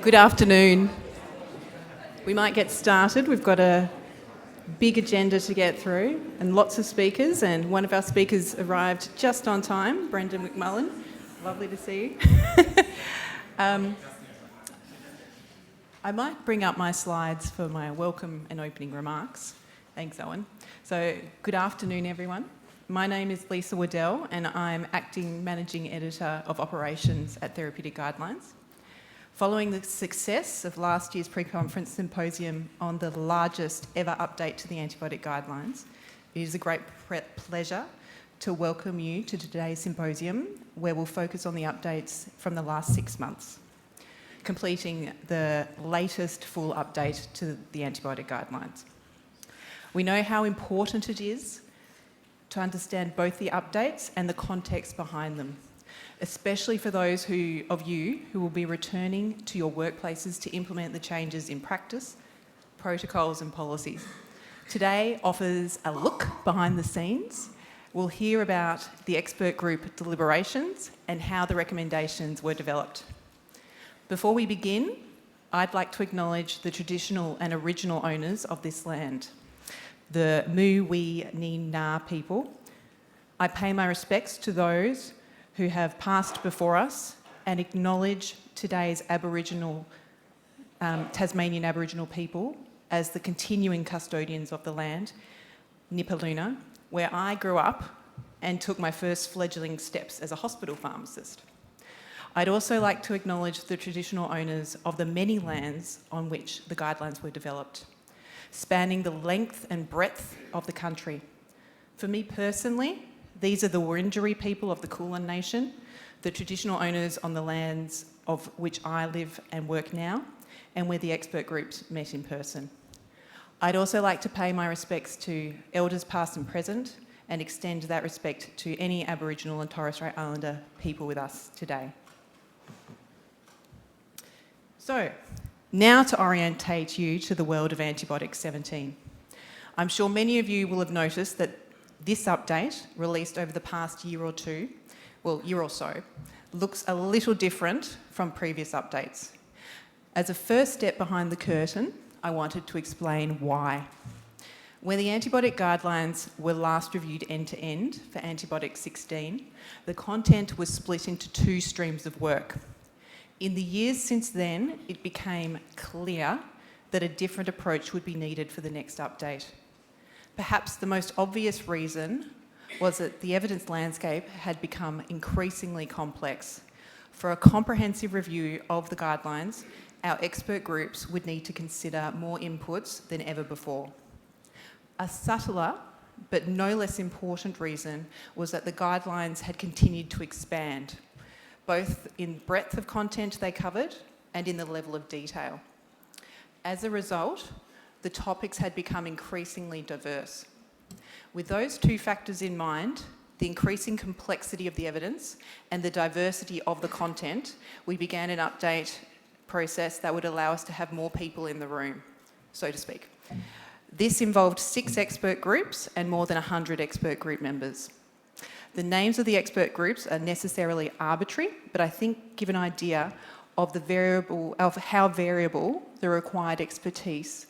Good afternoon. We might get started. We've got a big agenda to get through and lots of speakers, and one of our speakers arrived just on time, Brendan McMullen. Lovely to see you. I might bring up my slides for my welcome and opening remarks. Thanks, Owen. So, good afternoon, everyone. My name is Lisa Waddell, and I'm Acting Managing Editor of Operations at Therapeutic Guidelines. Following the success of last year's pre-conference symposium on the largest ever update to the Antibiotic Guidelines, it is a great pleasure to welcome you to today's symposium, where we'll focus on the updates from the last 6 months, completing the latest full update to the Antibiotic Guidelines. We know how important it is to understand both the updates and the context behind them, especially for those of you who will be returning to your workplaces to implement the changes in practice, protocols and policies. Today offers a look behind the scenes. We'll hear about the expert group deliberations and how the recommendations were developed. Before we begin, I'd like to acknowledge the traditional and original owners of this land, the Mu-wi-ni-na people. I pay my respects to those who have passed before us and acknowledge today's Tasmanian Aboriginal people as the continuing custodians of the land, Nipaluna, where I grew up and took my first fledgling steps as a hospital pharmacist. I'd also like to acknowledge the traditional owners of the many lands on which the guidelines were developed, spanning the length and breadth of the country. For me personally, these are the Wurundjeri people of the Kulin Nation, the traditional owners on the lands of which I live and work now, and where the expert groups met in person. I'd also like to pay my respects to elders past and present and extend that respect to any Aboriginal and Torres Strait Islander people with us today. So, now to orientate you to the world of Antibiotic 17. I'm sure many of you will have noticed that this update, released over the past year or so, looks a little different from previous updates. As a first step behind the curtain, I wanted to explain why. When the Antibiotic Guidelines were last reviewed end-to-end for Antibiotic 16, the content was split into 2 streams of work. In the years since then, it became clear that a different approach would be needed for the next update. Perhaps the most obvious reason was that the evidence landscape had become increasingly complex. For a comprehensive review of the guidelines, our expert groups would need to consider more inputs than ever before. A subtler, but no less important reason was that the guidelines had continued to expand, both in breadth of content they covered and in the level of detail. As a result, the topics had become increasingly diverse. With those 2 factors in mind, the increasing complexity of the evidence and the diversity of the content, we began an update process that would allow us to have more people in the room, so to speak. This involved 6 expert groups and more than 100 expert group members. The names of the expert groups are necessarily arbitrary, but I think give an idea of how variable the required expertise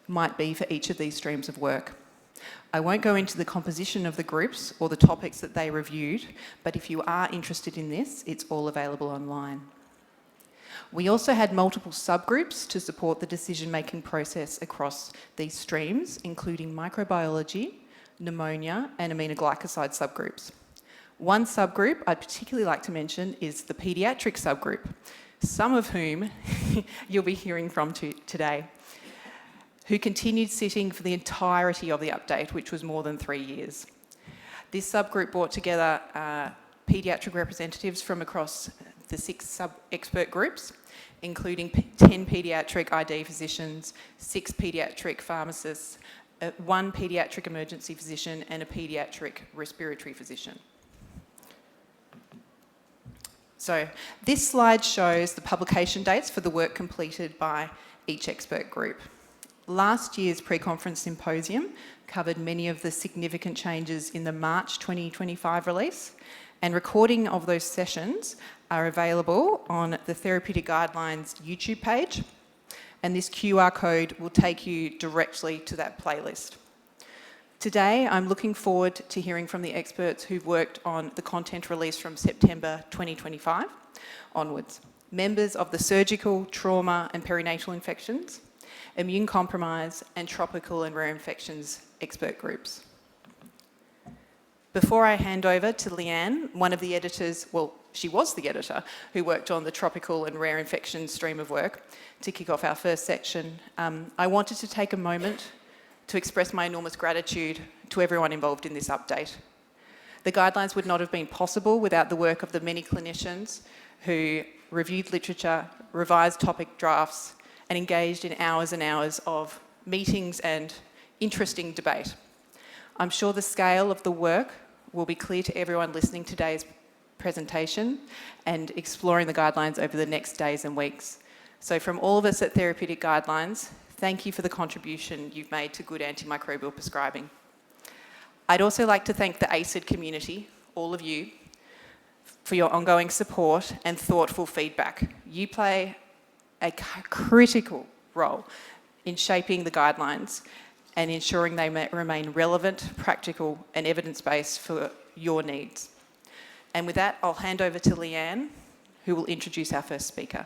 might be for each of these streams of work. I won't go into the composition of the groups or the topics that they reviewed, but if you are interested in this, it's all available online. We also had multiple subgroups to support the decision-making process across these streams, including microbiology, pneumonia, and aminoglycoside subgroups. One subgroup I'd particularly like to mention is the paediatric subgroup, some of whom you'll be hearing from today, who continued sitting for the entirety of the update, which was more than 3 years. This subgroup brought together paediatric representatives from across the 6 sub-expert groups, including 10 paediatric ID physicians, 6 paediatric pharmacists, 1 paediatric emergency physician, and a paediatric respiratory physician. So this slide shows the publication dates for the work completed by each expert group. Last year's pre-conference symposium covered many of the significant changes in the March 2025 release, And recording of those sessions are available on the Therapeutic Guidelines YouTube page, and this QR code will take you directly to that playlist. Today, I'm looking forward to hearing from the experts who've worked on the content released from September 2025 onwards. Members of the surgical, trauma and perinatal infections, immune compromise and tropical and rare infections expert groups. Before I hand over to Leanne, one of the editors, well, she was the editor who worked on the tropical and rare infections stream of work, to kick off our first section, I wanted to take a moment to express my enormous gratitude to everyone involved in this update. The guidelines would not have been possible without the work of the many clinicians who reviewed literature, revised topic drafts, and engaged in hours and hours of meetings and interesting debate. I'm sure the scale of the work will be clear to everyone listening to today's presentation and exploring the guidelines over the next days and weeks. So from all of us at Therapeutic Guidelines, thank you for the contribution you've made to good antimicrobial prescribing. I'd also like to thank the ASID community, all of you, for your ongoing support and thoughtful feedback. You play a critical role in shaping the guidelines and ensuring they remain relevant, practical and evidence-based for your needs. And with that, I'll hand over to Leanne, who will introduce our first speaker.